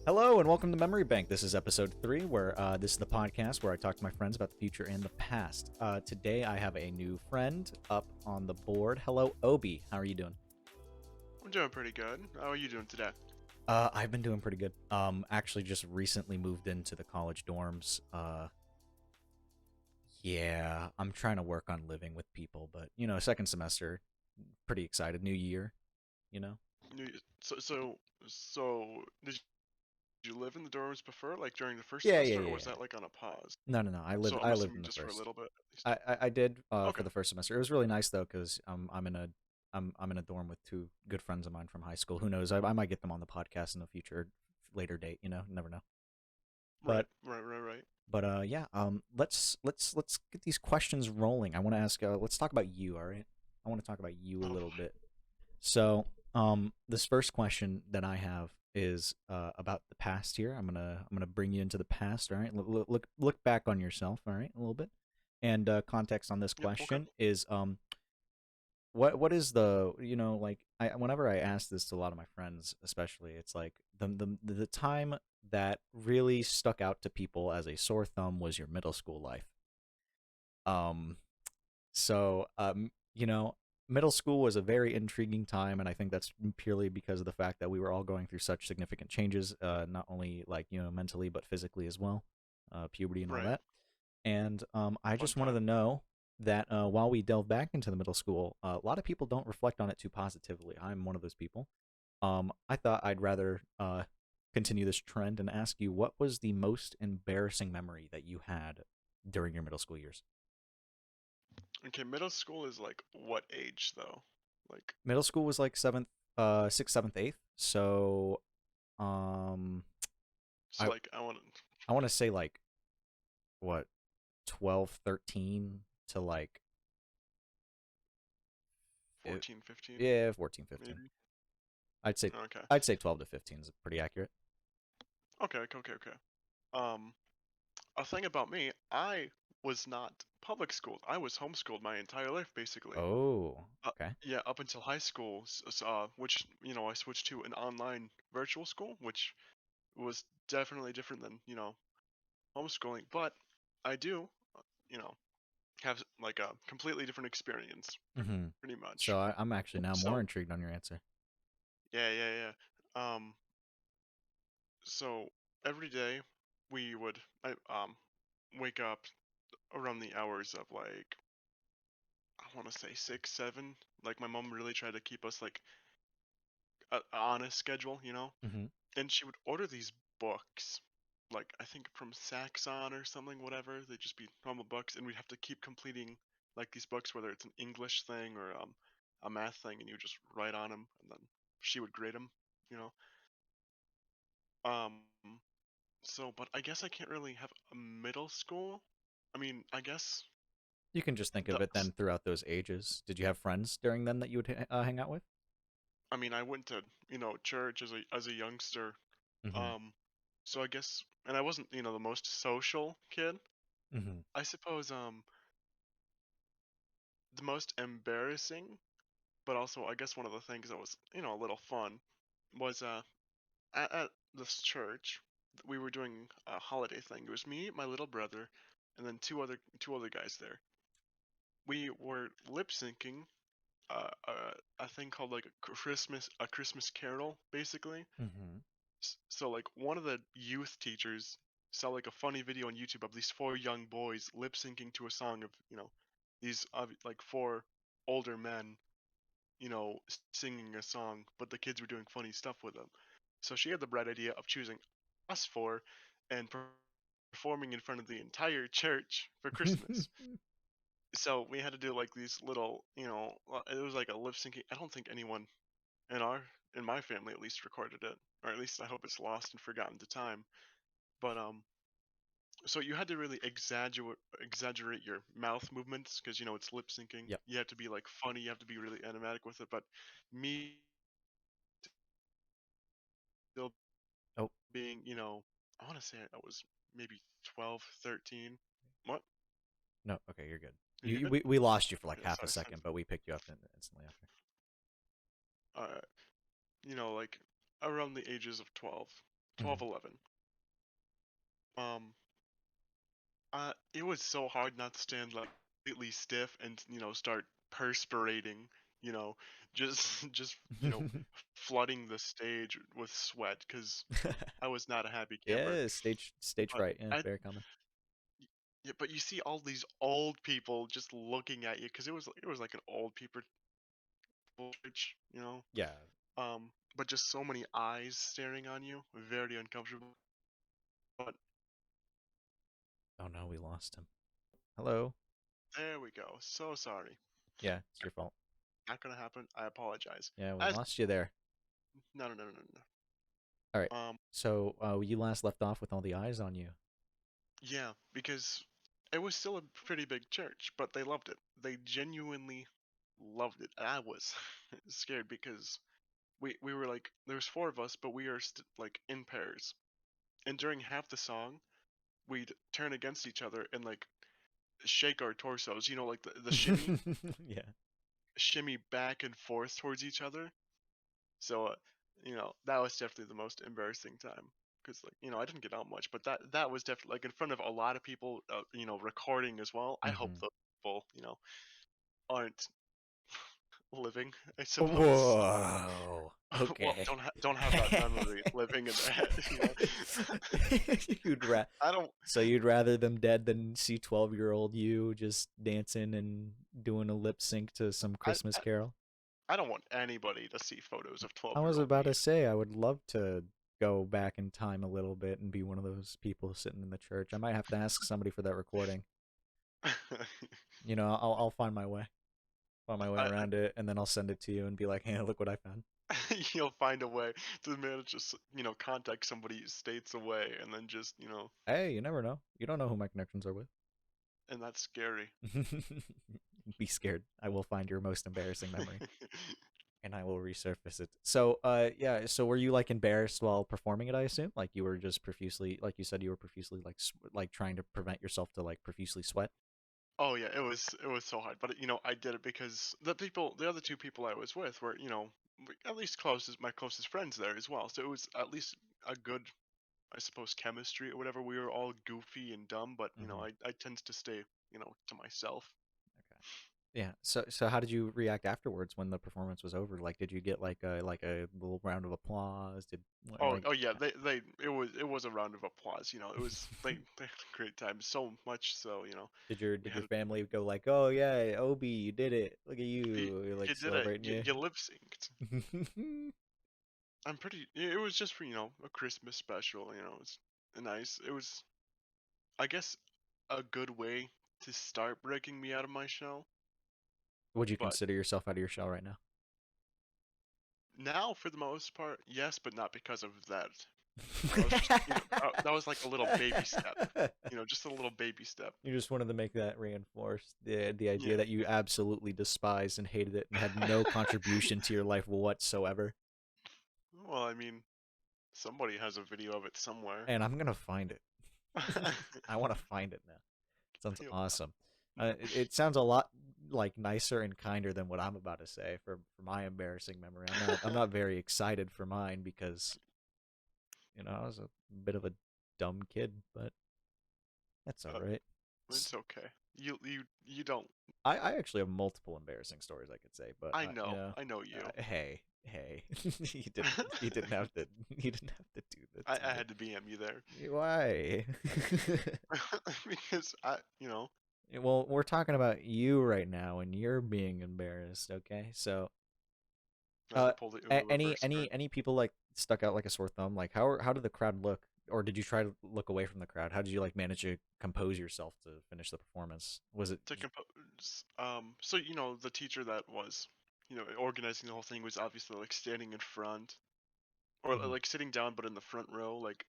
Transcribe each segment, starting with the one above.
Hello and welcome to Memory Bank. This is episode 3, where this is the podcast where I talk to my friends about the future and the past. Today I have a new friend up on the board. Hello, Obie. How are you doing? I'm doing pretty good. How are you doing today? I've been doing pretty good. Actually, just recently moved into the college dorms. Yeah, I'm trying to work on living with people, but second semester, pretty excited. New year, you know. You- So did you live in the dorms before, like during the first Yeah, yeah, semester, or yeah, was yeah. that like on a pause? No, no, no. I lived. So I'm I lived assuming in the just for a first. little bit, at least. I did for Okay. the first semester. It was really nice though because I'm in a dorm with two good friends of mine from high school. Who knows? I might get them on the podcast in a future later date. Never know. Right, But right, right, right. yeah. Let's get these questions rolling. I want to ask. Let's talk about you. All right. I want to talk about you a Oh little boy. bit. So this first question that I have is about the past here. I'm gonna bring you into the past. All right. Look back on yourself. All right, a little bit. And context on this Yep. Okay. question is what is the like I whenever I ask this to a lot of my friends, especially, it's like the time that really stuck out to people as a sore thumb was your middle school life. Um, so middle school was a very intriguing time, and I think that's purely because of the fact that we were all going through such significant changes, not only like mentally but physically as well, puberty and all Right. that. And I Fun just wanted to time. know that while we delve back into the middle school, a lot of people don't reflect on it too positively. I'm one of those people. I thought I'd rather continue this trend and ask you, what was the most embarrassing memory that you had during your middle school years? Okay. Middle school is like what age though? Like, Middle school was like sixth, seventh, eighth. So um, so I like I want I want to say like what 12, 13 to like 14, 15, yeah 14, 15. maybe. I'd say Okay. I'd say 12 to 15 is pretty accurate. Okay. Okay. Okay. Okay. Um, a thing about me, I was not public schooled. I was homeschooled my entire life, basically. Oh, Uh, okay. yeah, up until high school, which I switched to an online virtual school, which was definitely different than homeschooling. But I do, you know, have like a completely different experience, Mm-hmm. pretty much. So I'm actually now more So intrigued on your answer. yeah, yeah, yeah. So every day I wake up around the hours of like I want to say 6, 7. Like my mom really tried to keep us like on a schedule, Mm-hmm. and she would order these books, like I think from Saxon or something, whatever. They'd just be normal books, and we'd have to keep completing like these books, whether it's an English thing or a math thing, and you just write on them, and then she would grade them, you know. Um, but I guess I can't really have a middle school. I mean, I guess You can just think of the. it then throughout those ages. Did you have friends during then that you would hang out with? I mean, I went to church as a youngster. Mm-hmm. Um, so I guess, and I wasn't the most social kid. Mm-hmm. I suppose the most embarrassing, but also I guess one of the things that was a little fun was at this church we were doing a holiday thing. It was me, my little brother, and then two other guys there. We were lip syncing a thing called like a Christmas Carol, basically. Mm-hmm. So like one of the youth teachers saw like a funny video on YouTube of these four young boys lip syncing to a song of these like four older men singing a song, but the kids were doing funny stuff with them. So she had the bright idea of choosing us four and performing in front of the entire church for Christmas. So we had to do like these little, it was like a lip syncing. I don't think anyone in our in my family at least recorded it, or at least I hope it's lost and forgotten to time. But so you had to really exaggerate your mouth movements because it's lip syncing. Yep. You have to be like funny. You have to be really animatic with it. But me still Oh being, I want to say I was maybe 12, 13. What? no. Okay, you're good. Are you good? We lost you for like Yeah, half a sorry. second, but we picked you up instantly after. Like around the ages of 12. Mhm. 12, 11. Um, it was so hard not to stand like completely stiff and start perspirating. You know, just flooding the stage with sweat because I was not a happy camper. Yeah, stage But fright. Yeah, I very common. yeah, but you see all these old people just looking at you because it was like an old people church, Yeah. but just so many eyes staring on you, very uncomfortable. But Oh no, we lost him. Hello. there we go. So sorry. Yeah, it's your fault. Not gonna happen. I apologize. Yeah, we As lost you there. No, no, no, no, no, All right. no. So you last left off with all the eyes on you. Yeah, because it was still a pretty big church, but they loved it. They genuinely loved it. And I was scared because we were like there was four of us, but we are like in pairs. And during half the song, we'd turn against each other and like shake our torsos, like the Yeah. shimmy back and forth towards each other. So, that was definitely the most embarrassing time because, like, I didn't get out much, but that was definitely like in front of a lot of people, recording as well. I hope Hmm. those people, aren't living, I suppose. Whoa. Well, Okay. don't have that memory living in their head. you'd ra- I don't. so you'd rather them dead than see 12-year-old you just dancing and doing a lip sync to some I, Christmas I carol? I don't want anybody to see photos of I 12 was year old about me. to say I would love to go back in time a little bit and be one of those people sitting in the church. I might have to ask somebody for that recording. I'll find my way I, around it, and then I'll send it to you and be like, "Hey, look what I found." you'll find a way to manage to contact somebody states away and then just Hey, you never know. You don't know who my connections are with. and that's scary. Be scared. I will find your most embarrassing memory, and I will resurface it. So, yeah. So, were you like embarrassed while performing it? I assume, like you were just profusely, like you said, you were profusely like like trying to prevent yourself to like profusely sweat. Oh yeah, it was so hard, but I did it because the other two people I was with were at least closest my closest friends there as well, so it was at least a good, I suppose, chemistry or whatever. We were all goofy and dumb, but Mm-hmm. I tend to stay to myself. Okay. Yeah. So how did you react afterwards when the performance was over? Like, did you get like a little round of applause? Did Oh, like oh yeah, they it was a round of applause. It was they had a great time, so much so we did your had family go like, "Oh yeah, Obie, you did it! Look at you, you!" You're like you did it, celebrating you, you. you lip synced. It was just for a Christmas special. It's nice. It was, I guess, a good way to start breaking me out of my shell. Would you But consider yourself out of your shell right now? now, for the most part, yes, but not because of that. That was just that was like a little baby step. Just a little baby step. You just wanted to make that reinforce the idea Yeah. that you absolutely despised and hated it and had no contribution to your life whatsoever. Well, I mean, somebody has a video of it somewhere. And I'm gonna find it. I want to find it now. Sounds You- awesome. It sounds a lot like nicer and kinder than what I'm about to say for my embarrassing memory. I'm not very excited for mine because I was a bit of a dumb kid, but that's all uh, right. it's okay. You don't. I actually have multiple embarrassing stories I could say, but I know you. hey, you didn't have to you didn't have to do that to I me. had to BM you there Why? because Well, we're talking about you right now, and you're being embarrassed. Okay, so I pulled the Uber reverse card. any people like stuck out like a sore thumb? Like how did the crowd look, or did you try to look away from the crowd? How did you like manage to compose yourself to finish the performance? Was it? To compose. So the teacher that was, organizing the whole thing was obviously like standing in front, or Mhm. like sitting down, but in the front row, like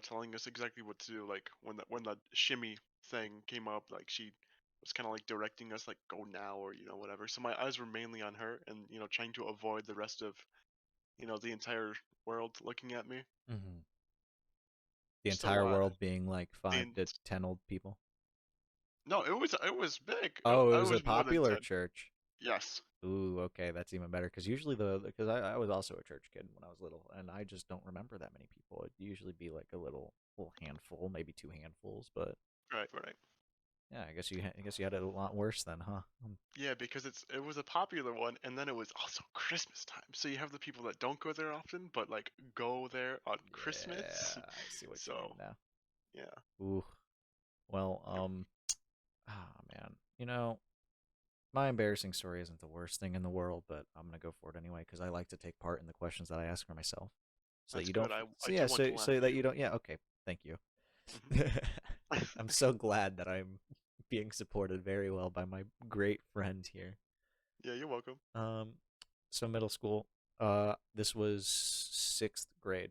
telling us exactly what to do. Like when the shimmy thing came up, like she was kind of like directing us, like go now or whatever. So my eyes were mainly on her, and trying to avoid the rest of the entire world looking at me. Mhm. The So entire world being like the 5 to 10 old people. no, it was big. Oh, it I was a was more than popular 10. church. Yes. Ooh, okay, that's even better. Because usually because I was also a church kid when I was little, and I just don't remember that many people. It'd usually be like a little handful, maybe two handfuls. But Right, right. yeah, I guess you had it a lot worse then, huh? Yeah, because it was a popular one, and then it was also Christmas time. So you have the people that don't go there often, but like go there on Christmas. Yeah, I see what you mean So now. yeah. Ooh, well, Yep. man, my embarrassing story isn't the worst thing in the world, but I'm gonna go for it anyway because I like to take part in the questions that I ask for myself, so that That's you good. don't. I So yeah, do want to laugh so at that you. you don't. Yeah, okay. Thank you. Hmm. I'm so glad that I'm being supported very well by my great friend here. Yeah, you're welcome. Um, so middle school. This was sixth grade.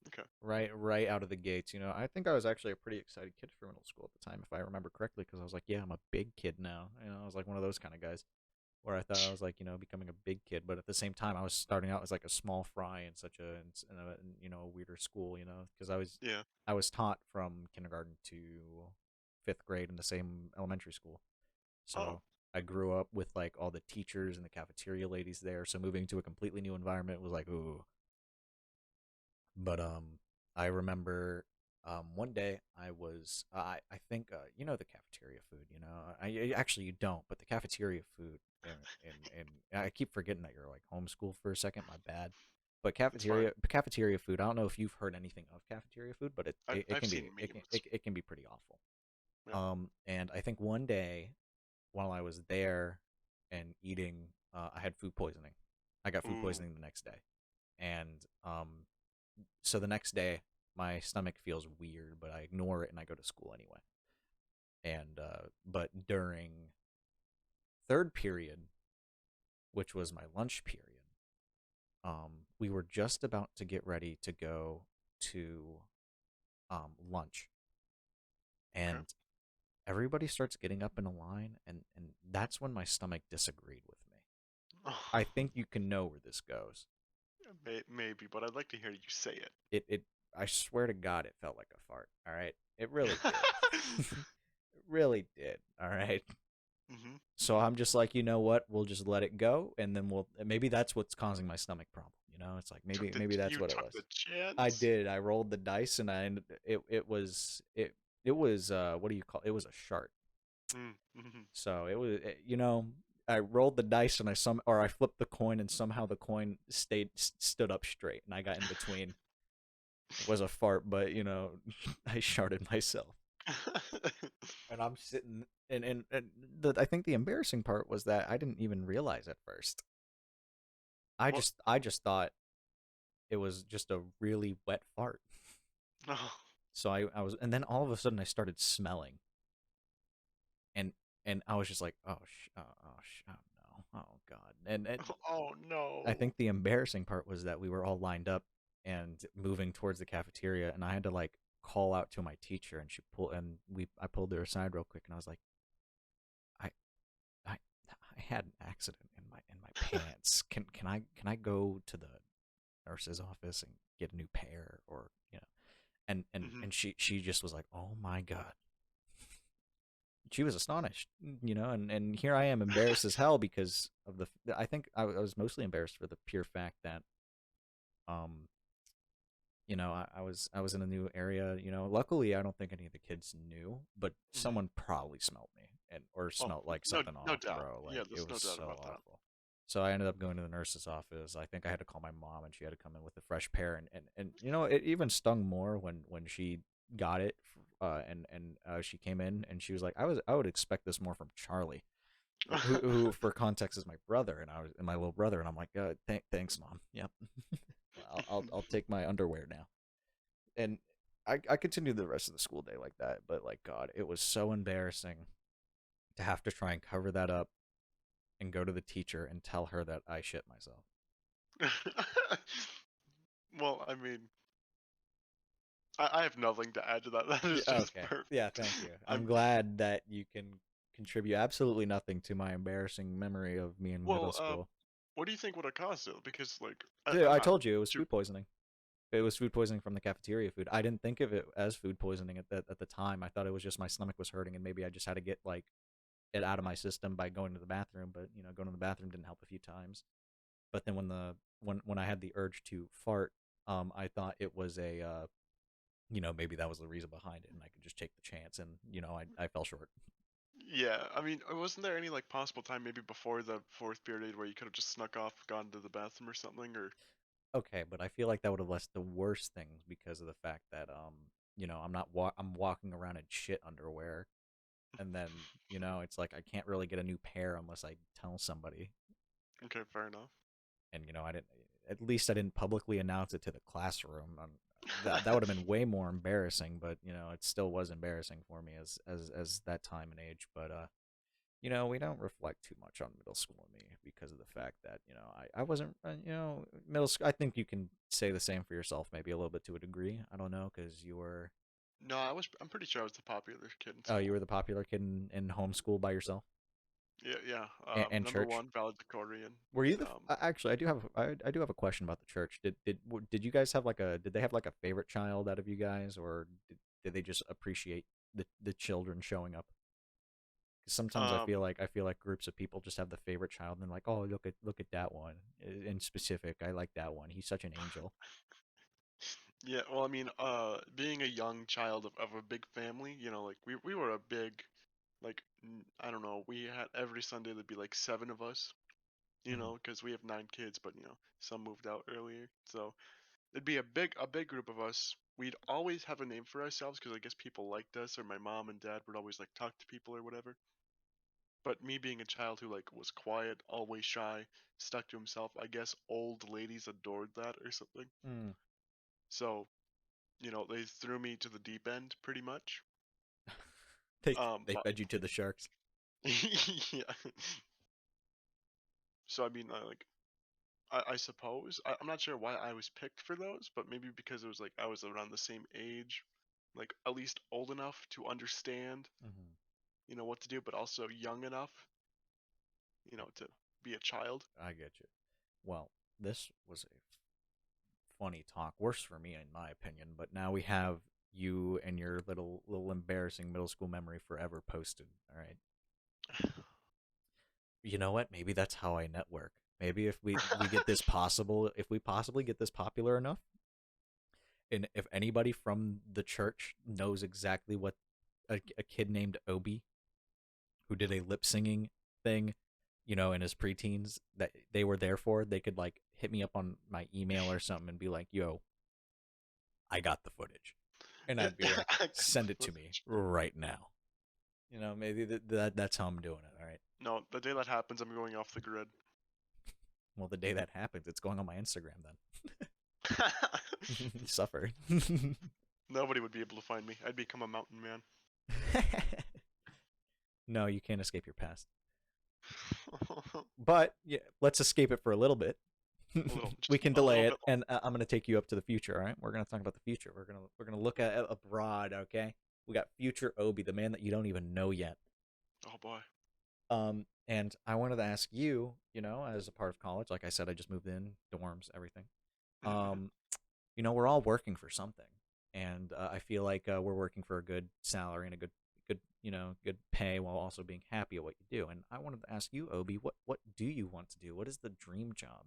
Okay. Right out of the gates. I think I was actually a pretty excited kid for middle school at the time, if I remember correctly, because I was like, yeah, I'm a big kid now. I was like one of those kind of guys where I thought I was like, becoming a big kid, but at the same time, I was starting out as like a small fry in such a weirder school, because Yeah. I was taught from kindergarten to fifth grade in the same elementary school, Oh. so I grew up with like all the teachers and the cafeteria ladies there. So moving to a completely new environment was like, ooh. But I remember one day I think the cafeteria food. Actually you don't, but the cafeteria food and I keep forgetting that you're like homeschooled for a second. My bad. But It's fine. cafeteria food. I don't know if you've heard anything of cafeteria food, but it I've can be seen memes. it can be pretty awful. Yeah. And I think one day while I was there and eating, I had food poisoning. I got food Ooh. poisoning the next day, and so the next day my stomach feels weird, but I ignore it and I go to school anyway. And but during third period, which was my lunch period, we were just about to get ready to go to lunch, Okay. and everybody starts getting up in a line, and that's when my stomach disagreed with me. I think you can know where this goes. Maybe, but I'd like to hear you say it. It I swear to God, it felt like a fart. All right, it really did. It really did. All right. Mhm. So Mhm. I'm just like, you know what? We'll just let it go, and then maybe that's what's causing my stomach problem. It's like maybe that's You what it took was. the I chance. did. I rolled the dice, and it was what do you call it? Was a shark. Mm. Mhm. So I rolled the dice and I flipped the coin and somehow the coin stood up straight and I got in between. It was a fart, but I sharted myself. And I'm sitting and I think the embarrassing part was that I didn't even realize at first. What? I just thought it was just a really wet fart. No. So I was, and then all of a sudden I started smelling, and I was just like, oh no, oh god, and Oh I no. think the embarrassing part was that we were all lined up and moving towards the cafeteria, and I had to like call out to my teacher, and I pulled her aside real quick, and I was like, I I I had an accident in my pants. Can I go to the nurse's office and get a new pair, or Mhm. and she just was like, oh my god. She was astonished, and here I am embarrassed as hell because of I think I was mostly embarrassed for the pure fact that um I was in a new area. Luckily I don't think any of the kids knew, but Mhm. someone probably smelled me or Oh, smelled like no, something no off, doubt. bro. Yeah, Like it there's was no doubt so about that. awful. So I ended up going to the nurse's office. I think I had to call my mom, and she had to come in with a fresh pair. And it even stung more when she got it. She came in and she was like, I would expect this more from Charlie, who for context is my brother, and my little brother. And I'm like, thanks, mom. Yep. I'll take my underwear now. And I continued the rest of the school day like that. But like God, it was so embarrassing to have to try and cover that up and go to the teacher and tell her that I shit myself. Well, I mean, I have nothing to add to that. That Yeah, is just okay. Yeah, perfect. thank you. I'm I'm glad that you can contribute absolutely nothing to my embarrassing memory of me in middle well. school. What do you think would have caused it? Because like, Dude, I'm I not told you it was too. food poisoning. It was food poisoning from the cafeteria food. I didn't think of it as food poisoning at the time. I thought it was just my stomach was hurting and maybe I just had to get like it out of my system by going to the bathroom, but going to the bathroom didn't help a few times. But then when I had the urge to fart, I thought it was maybe that was the reason behind it, and I could just take the chance, and I fell short. Yeah, I mean, wasn't there any like possible time maybe before the fourth period where you could have just snuck off, gone to the bathroom or something? Or Okay, but I feel like that would have left the worst things because of the fact that I'm walking around in shit underwear, and then it's like I can't really get a new pair unless I tell somebody. okay, fair enough. And I didn't. At least I didn't publicly announce it to the classroom. That would have been way more embarrassing, but it still was embarrassing for me as that time and age. But we don't reflect too much on middle school and me because of the fact that I wasn't middle school. I think you can say the same for yourself, maybe a little bit to a degree. I don't know because you were No, I'm pretty sure I was the popular kid in oh, you school. were the popular kid in homeschool by yourself Yeah, yeah. and Number church. one, valedictorian. Were you the Um, actually? I do have a question about the church. Did you guys have did they have like a favorite child out of you guys, or did they just appreciate the children showing up? 'Cause sometimes um, I feel like groups of people just have the favorite child and they're like, oh, look at that one in specific. I like that one. He's such an angel. yeah. Well, I mean, being a young child of a big family, like we were a big, like I don't know, we had every Sunday there'd be like seven of us, Hmm. because we have nine kids, but some moved out earlier, so it'd be a big group of us. We'd always have a name for ourselves because I guess people liked us, or my mom and dad would always like talk to people or whatever. But me being a child who like was quiet, always shy, stuck to himself, I guess old ladies adored that or something. Mm. So, they threw me to the deep end pretty much. they they But fed you to the sharks. yeah. So I mean, like I suppose I'm not sure why I was picked for those, but maybe because it was like I was around the same age, like at least old enough to understand, Hmm. what to do, but also young enough, to be a child. I get you. Well, this was a funny talk. Worse for me, in my opinion. But now we have you and your little embarrassing middle school memory forever posted. All right. You know what? Maybe that's how I network. Maybe if we get this possible, if we possibly get this popular enough, and if anybody from the church knows exactly what a kid named Obie who did a lip singing thing, in his preteens that they were there for, they could like hit me up on my email or something and be like, "Yo, I got the footage," and I'd be like, "Send it to me right now." Maybe that's how I'm doing it. All right. No, the day that happens, I'm going off the grid. Well, the day that happens, it's going on my Instagram then. Suffer. Nobody would be able to find me. I'd become a mountain man. No, you can't escape your past. But yeah, let's escape it for a little bit. A little, We just can a delay little it, bit. and I'm gonna take you up to the future. All right, we're gonna talk about the future. We're gonna look at it abroad. Okay, we got future Obi, the man that you don't even know yet. Oh boy. And I wanted to ask you, as a part of college, like I said, I just moved in, dorms, everything. Mm-hmm. Um, we're all working for something, and I feel like we're working for a good salary and a good pay while also being happy at what you do. And I wanted to ask you, Obi, what do you want to do? What is the dream job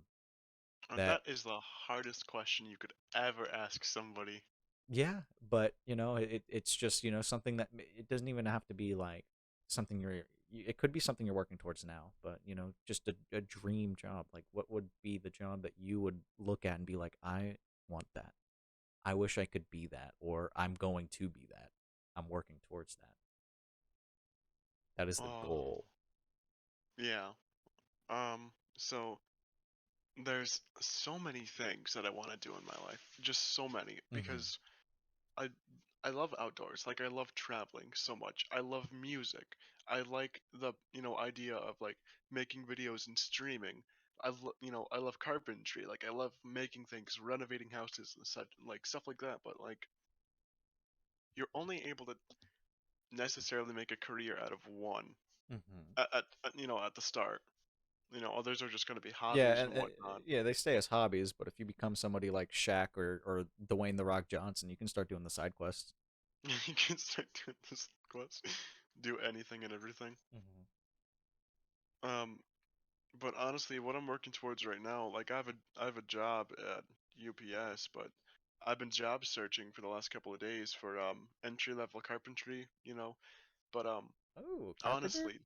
that That is the hardest question you could ever ask somebody. yeah, but it's just something that it doesn't even have to be like something it could be something you're working towards now, but just a dream job. Like, what would be the job that you would look at and be like, I want that. I wish I could be that, or I'm going to be that. I'm working towards that. That is the Oh, goal. yeah. So there's so many things that I want to do in my life. Just so many Mm-hmm. because I I love outdoors. Like I love traveling so much. I love music. I like the, idea of like making videos and streaming. I love carpentry. Like I love making things, renovating houses and such, like stuff like that, but like you're only able to necessarily make a career out of one Mm-hmm. at the start. Others are just going to be Yeah, hobbies and and whatnot. yeah, they stay as hobbies, but if you become somebody like Shaq or Dwayne the Rock Johnson, you can start doing the side quests. You can start doing this quest, do anything and everything. Mm-hmm. Um, but honestly, what I'm working towards right now, like I have a job at UPS, but I've been job searching for the last couple of days for entry level carpentry, But Oh, carpenter? honestly,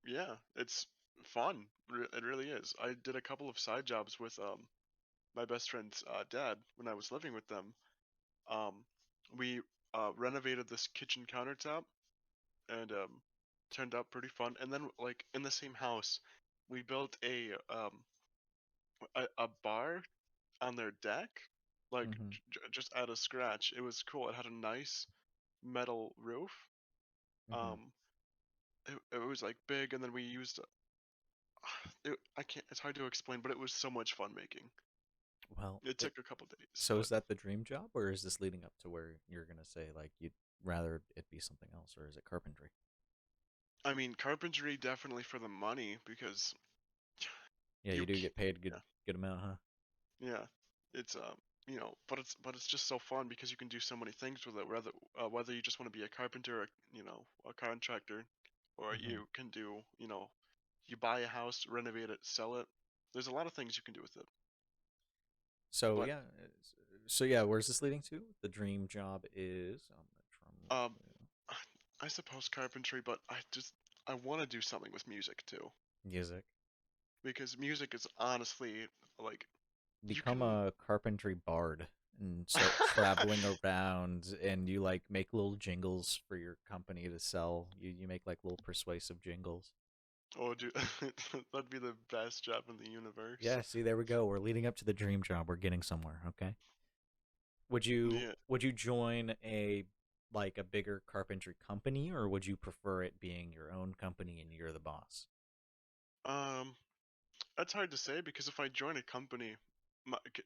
yeah, it's fun. It really is. I did a couple of side jobs with my best friend's dad when I was living with them. Um, we renovated this kitchen countertop and turned out pretty fun. And then like in the same house, we built a bar on their deck, like Mm-hmm. just out of scratch. It was cool. It had a nice metal roof. Mm-hmm. Um, it was like big, and then we used I can't. It's hard to explain, but it was so much fun making. Well, It took a couple days, so but is that the dream job, or is this leading up to where you're gonna say like you'd rather it be something else, or is it carpentry? I mean, carpentry definitely for the money because Yeah, you you, do get paid yeah, good amount, huh? yeah, it's but it's just so fun because you can do so many things with it. Whether you just want to be a carpenter, or, a contractor, or Mm-hmm. you can do, you buy a house, renovate it, sell it. There's a lot of things you can do with it. So But yeah, so yeah, where's this leading to? The dream job is drum um, roll, I suppose carpentry, but I want to do something with music too music. because music is honestly like you Become can. a carpentry bard and start traveling around, and you like make little jingles for your company to sell. You make like little persuasive jingles. Oh, dude, that'd be the best job in the universe. Yeah, see, there we go. We're leading up to the dream job. We're getting somewhere. Okay. Yeah. Would you join a like a bigger carpentry company, or would you prefer it being your own company and you're the boss? Um, that's hard to say because if I join a company,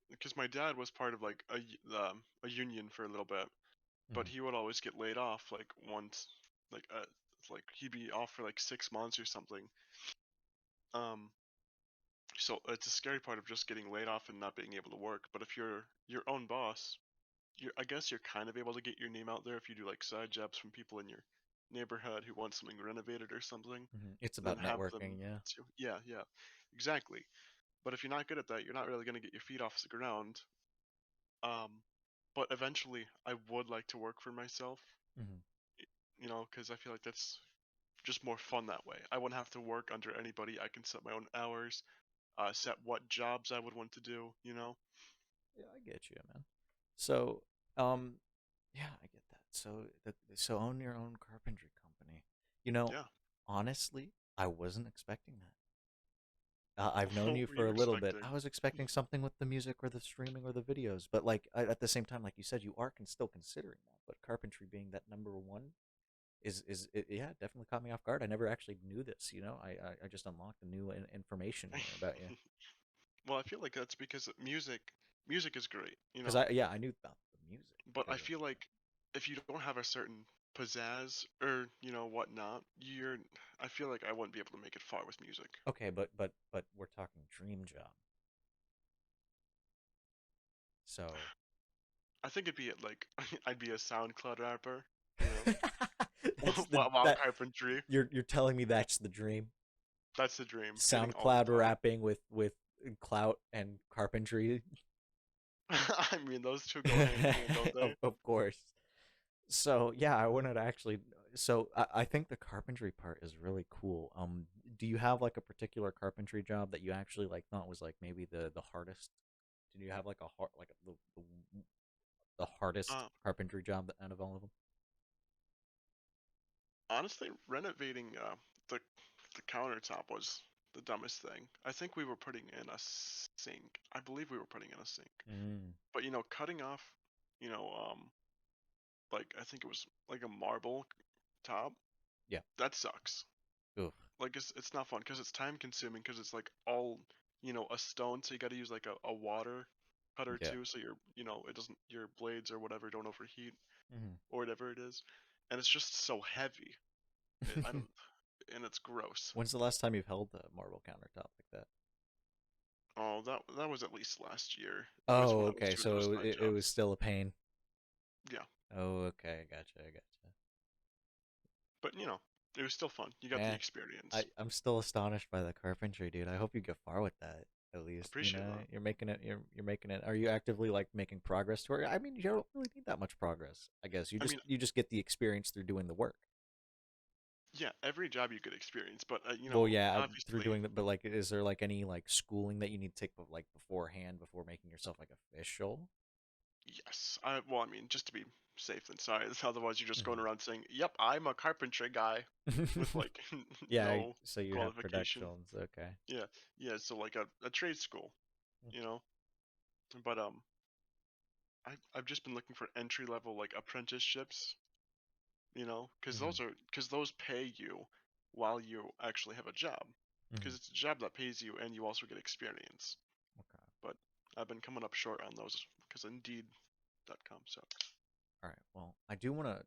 because my dad was part of like a union for a little bit, but Hmm. he would always get laid off like once, like like he'd be off for like 6 months or something. Um, so it's a scary part of just getting laid off and not being able to work. But if you're your own boss, I guess you're kind of able to get your name out there if you do like side jobs from people in your neighborhood who want something renovated or something, Hmm. It's and then about have them. networking, yeah. Yeah, yeah, exactly. But if you're not good at that, you're not really going to get your feet off the ground. Um, but eventually, I would like to work for myself, Hmm. because I feel like that's just more fun that way. I wouldn't have to work under anybody. I can set my own hours, set what jobs I would want to do. Yeah, I get you, man. So, um, yeah, I get that. So own your own carpentry company. You know, Yeah. honestly, I wasn't expecting that. I've known What you were for you a little bit. I expecting? was expecting something with the music or the streaming or the videos, but like at the same time, like you said, you are still considering that. But carpentry being that number one yeah, it definitely caught me off guard. I never actually knew this. I just unlocked a new information here about you. Well, I feel like that's because music is great, Because I knew about the music but I because of feel like if you don't have a certain pizzazz or whatnot, I feel like I wouldn't be able to make it far with music. okay, but we're talking dream job. So I think it'd be like I'd be a SoundCloud rapper, you know, that's the while that carpentry. you're telling me that's the dream. That's the dream. Getting all the SoundCloud clout. rapping with clout and carpentry. I mean, those two go hand in hand, don't they? Of course. So yeah, I wanted to actually. So I think the carpentry part is really cool. Do you have like a particular carpentry job that you actually like thought was like maybe the hardest? Did you have like a hard like the hardest Uh, carpentry job out of all of them? Honestly, renovating the countertop was the dumbest thing. I think we were putting in a sink. I believe we were putting in a sink. Mm. But cutting off, you know, like I think it was like a marble top. Yeah. That sucks. Oof. Like it's not fun because it's time consuming because it's like all a stone, so you got to use like a water cutter Yeah. too, so it doesn't your blades or whatever don't overheat Hmm. or whatever it is, and it's just so heavy. I don't, and it's gross. When's the last time you've held a marble countertop like that? Oh, that was at least last year. It was Oh, when I was okay. doing those So side it was jobs. still a pain. Yeah, Oh, okay. I gotcha. I gotcha. but it was still fun. You got the Man, experience. I'm still astonished by the carpentry, dude. I hope you get far with that. At least, Appreciate that. you're making it. You're making it. Are you actively like making progress toward it? I mean, you don't really need that much progress. I guess I mean, you just get the experience through doing the work. yeah, every job you could experience, but Well, yeah, through obviously, doing that. But like, is there like any like schooling that you need to take like beforehand before making yourself like official? yes. Well, I mean, just to be safe than sorry. Otherwise, you're just going Hmm. around saying, "Yep, I'm a carpentry guy," with like Yeah, no so you have qualification. credentials. Okay. Yeah, yeah. So like a trade school, you know. But I've just been looking for entry level like apprenticeships, Hmm. because those pay you while you actually have a job, Hmm. because it's a job that pays you and you also get experience. Okay. But I've been coming up short on those because Indeed.com sucks. All right. Well, I do want to.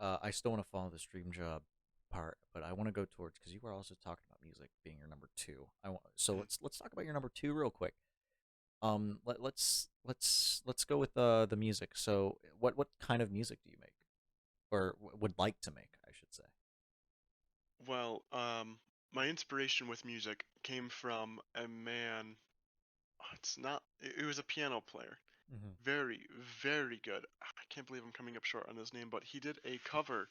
I still want to follow the stream job part, but I want to go towards because you were also talking about music being your number two. So Mhm. let's talk about your number two real quick. Let's go with the music. So what kind of music do you make, or would like to make, I should say? Well, my inspiration with music came from a man. It's not. It was a piano player. Mm-hmm. Very, very good. I can't believe I'm coming up short on his name, but he did a cover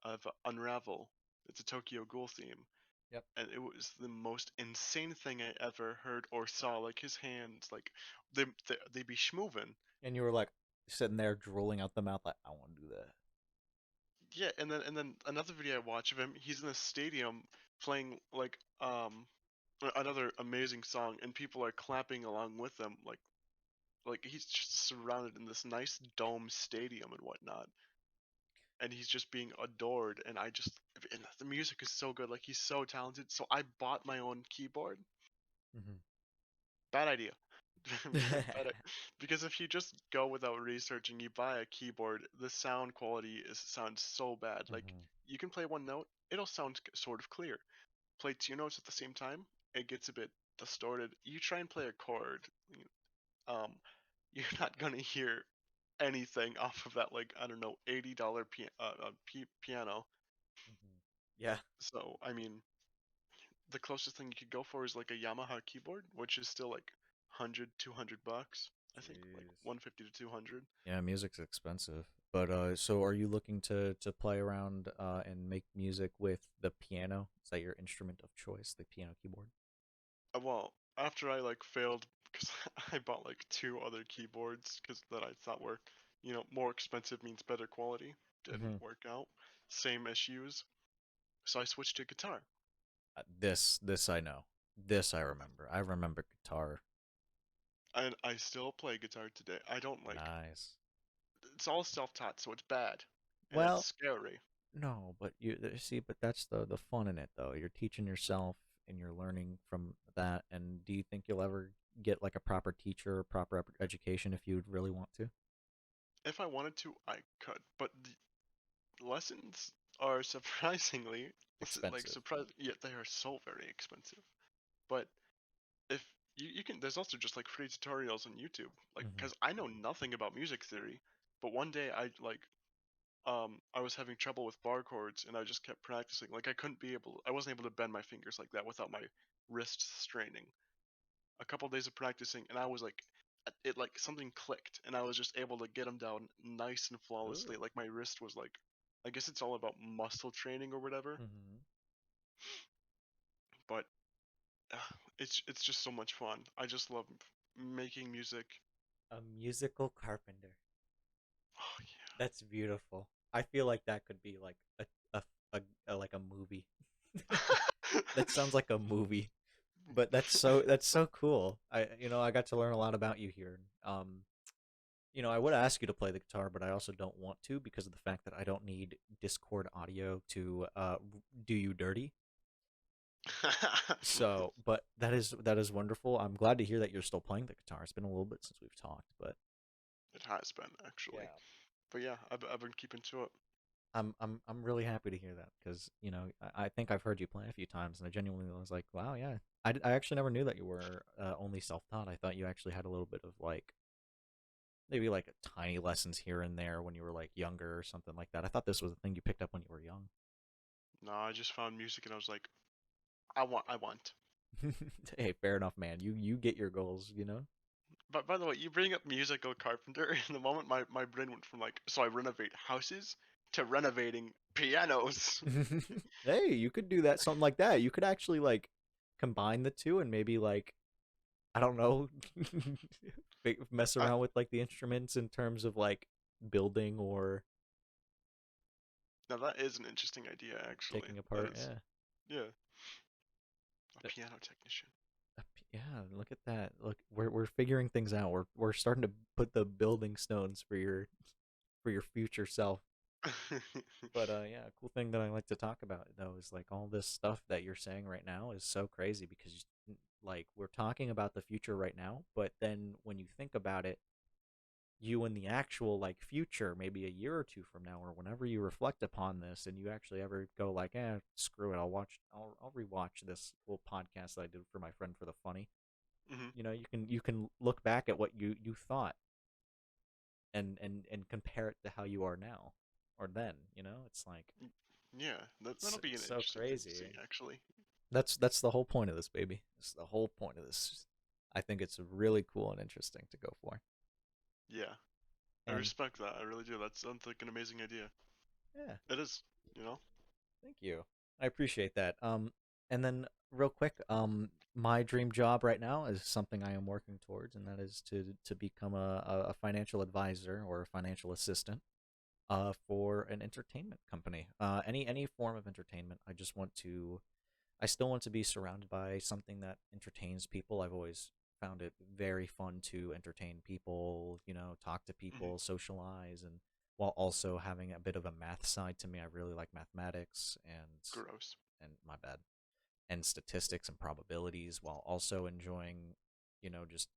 of Unravel. It's a Tokyo Ghoul theme, Yep. and it was the most insane thing I ever heard or saw. Like his hands, like they be schmoving. And you were like sitting there drooling out the mouth, like I want to do that. Yeah, and then another video I watch of him, he's in a stadium playing like another amazing song, and people are clapping along with them, like he's just surrounded in this nice dome stadium and whatnot, and he's just being adored. And and the music is so good, like he's so talented. So I bought my own keyboard. Bad idea. Mm-hmm. Because if you just go without researching, you buy a keyboard, the sound quality sounds so bad. Like Mm-hmm. you can play one note, it'll sound sort of clear. Play two notes at the same time, it gets a bit distorted. You try and play a chord, um, you're not gonna hear anything off of that, like, I don't know, $80 piano. Mm-hmm. Yeah. So I mean, the closest thing you could go for is like a Yamaha keyboard, which is still like 100, $200. I think like Jeez. 150 to 200. Yeah, music's expensive. But so are you looking to play around and make music with the piano? Is that your instrument of choice, the piano keyboard? Well, after I like failed because I bought like two other keyboards because that I thought were, more expensive means better quality. Didn't Mm-hmm. work out. Same issues. So I switched to guitar. This I know. This I remember. I remember guitar. And I still play guitar today. I don't like Nice. it's all self-taught, so it's bad. And it's Well, scary. no, but see, but that's the fun in it though. You're teaching yourself and you're learning from that. And do you think you'll ever get like a proper teacher or proper education if you'd really want to? If I wanted to, I could, but the lessons are surprisingly Expensive. yeah, they are so very expensive. But if you can, there's also just like free tutorials on YouTube, like Hmm. because I know nothing about music theory, but one day I was having trouble with bar chords and I just kept practicing. Like I wasn't able to bend my fingers like that without my wrist straining. A couple days of practicing and I was like, it like something clicked and I was just able to get them down nice and Ooh. flawlessly. Like my wrist was like, I guess it's all about muscle training or whatever. Hmm. But uh, it's just so much fun. I just love making music. A musical carpenter. Oh That's beautiful. I feel like that could be like a, like a movie. yeah. That sounds like a movie. But that's so cool. I got to learn a lot about you here. I would ask you to play the guitar, but I also don't want to because of the fact that I don't need Discord audio to do you dirty. So, but that is wonderful. I'm glad to hear that you're still playing the guitar. It's been a little bit since we've talked, but It has been actually, yeah. but yeah, I've been keeping to it. I'm really happy to hear that because I think I've heard you play a few times and I genuinely was like, wow, yeah. I actually never knew that you were only self-taught. I thought you actually had a little bit of like maybe like tiny lessons here and there when you were like younger or something like that. I thought this was a thing you picked up when you were young. No, I just found music and I was like, I want. Hey, fair enough, man. You get your goals, you know. But by the way, you bring up musical carpenter, and the moment my brain went from like, so I renovate houses to renovating pianos. Hey, you could do that, something like that. You could actually like combine the two and maybe like I don't know, mess I, around with like the instruments in terms of like building or Now that is an interesting idea, actually. taking That apart. is, Yeah. yeah, a Uh, piano technician. Yeah, look at that. Look, we're figuring things out. We're starting to put the building stones for your future self. But yeah, a cool thing that I like to talk about though is like all this stuff that you're saying right now is so crazy because like we're talking about the future right now, but then when you think about it, you in the actual like future, maybe a year or two from now, or whenever you reflect upon this, and you actually ever go like, screw it, I'll rewatch this little podcast that I did for my friend for the funny. hmm You know, you can look back at what you thought and compare it to how you are now or then. You know, it's like Yeah, that'll be it's an so interesting thing to crazy. see, actually. That's the whole point of this, baby. It's the whole point of this. I think it's really cool and interesting to go for. Yeah, I And respect that. I really do. That sounds like an amazing idea. yeah, It is, you know? thank you. I appreciate that. And then real quick, my dream job right now is something I am working towards, and that is to become a financial advisor or a financial assistant for an entertainment company. Any form of entertainment. I still want to be surrounded by something that entertains people. I've always found it very fun to entertain people, you know, talk to hmm people, socialize, and while also having a bit of a math side to me. I really like mathematics Gross. and my bad and statistics and probabilities while also enjoying, you know, just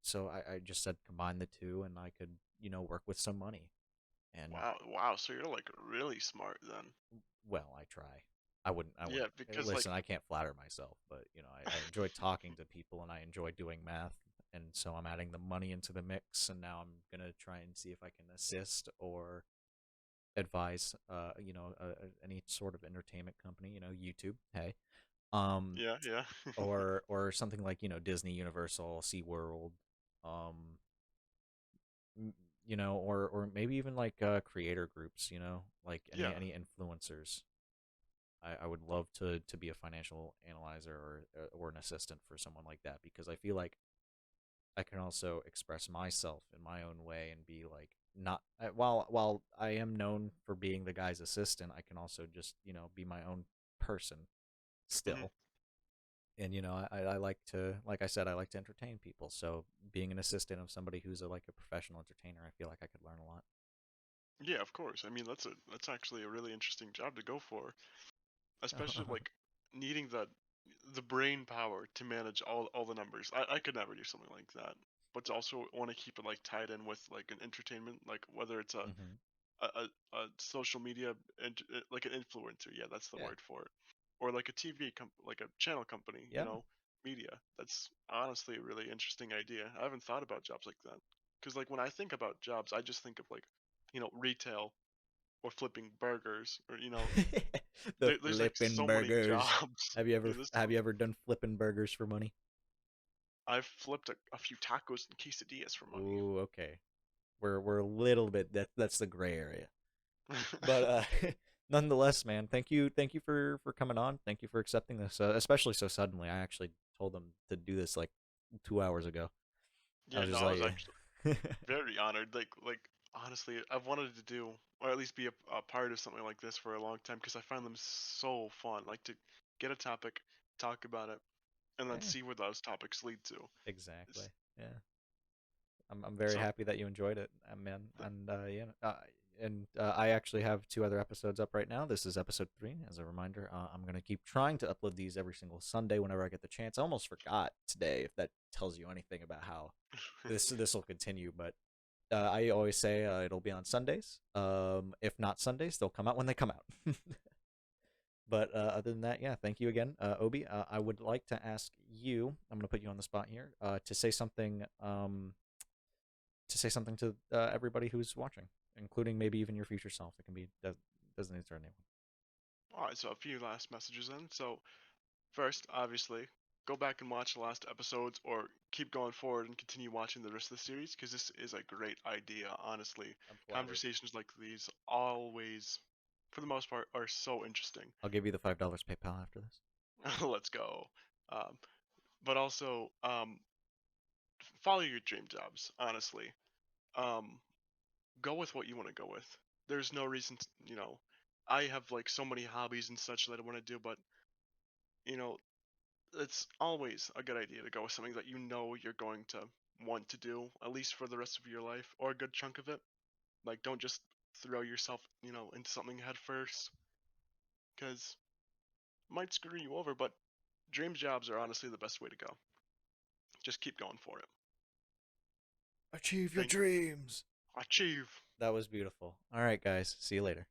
so I just said combine the two and I could, you know, work with some money. And Wow, wow. So you're like really smart then. well, I try. I Yeah, wouldn't because like, listen. I can't flatter myself, but you know, I enjoy talking to people and I enjoy doing math, and so I'm adding the money into the mix. And now I'm gonna try and see if I can assist or advise, you know, any sort of entertainment company, you know, YouTube, hey, um, yeah, yeah. or something like you know Disney, Universal, SeaWorld, um, you know, or maybe even like creator groups, you know, like Yeah. any influencers. I would love to be a financial analyzer or an assistant for someone like that because I feel like I can also express myself in my own way and be like not while I am known for being the guy's assistant, I can also just you know be my own person hmm still. And you know I like to like I said I like to entertain people. So being an assistant of somebody who's like a professional entertainer, I feel like I could learn a lot. Yeah, of course. I mean, that's actually a really interesting job to go for, especially like needing the brain power to manage all the numbers. I could never do something like that. But to also want to keep it like tied in with like an entertainment, like whether it's hmm a social media and like an influencer. Yeah, that's the Yeah. word for it. Or like a like a channel company, Yeah. media. That's honestly a really interesting idea. I haven't thought about jobs like that. Because like when I think about jobs, I just think of like, retail or flipping burgers or The there's like flipping so many burgers. jobs. Have you ever done flipping burgers for money? I've flipped a few tacos and quesadillas for money. Ooh, okay. We're a little bit that's the gray area. But nonetheless, man, thank you for coming on. Thank you for accepting this, especially so suddenly. I actually told them to do this like 2 hours ago. I Yeah, was no, just I was like, actually very honored. Like honestly, I've wanted to do or at least be a part of something like this for a long time because I find them so fun. Like to get a topic, talk about it, and then yeah, see where those topics lead to. exactly. It's- Yeah. I'm very So happy that you enjoyed it, man. th- And yeah, I actually have two other episodes up right now. This is episode 3. As a reminder, I'm gonna keep trying to upload these every single Sunday whenever I get the chance. I almost forgot today, if that tells you anything about how this will continue. But I always say it'll be on Sundays. If not Sundays, they'll come out when they come out. But other than that, yeah, thank you again, Obi. I would like to ask you. I'm gonna put you on the spot here to say something. To say something to everybody who's watching, including maybe even your future self. It can be doesn't need to anyone. All right, so a few last messages then. So first, obviously, go back and watch the last episodes, or keep going forward and continue watching the rest of the series, because this is a great idea. Honestly, I'm flattered. conversations like these always, for the most part, are so interesting. I'll give you the $5 PayPal after this. Let's go. Um, but also, follow your dream jobs. Honestly, um, go with what you want to go with. There's no reason to, I have like so many hobbies and such that I want to do, but you know, it's always a good idea to go with something that you know you're going to want to do at least for the rest of your life or a good chunk of it. Like, don't just throw yourself, into something head first, because it might screw you over. But dream jobs are honestly the best way to go. Just keep going for it. Achieve your Thank dreams. Achieve. That was beautiful. All right, guys. See you later.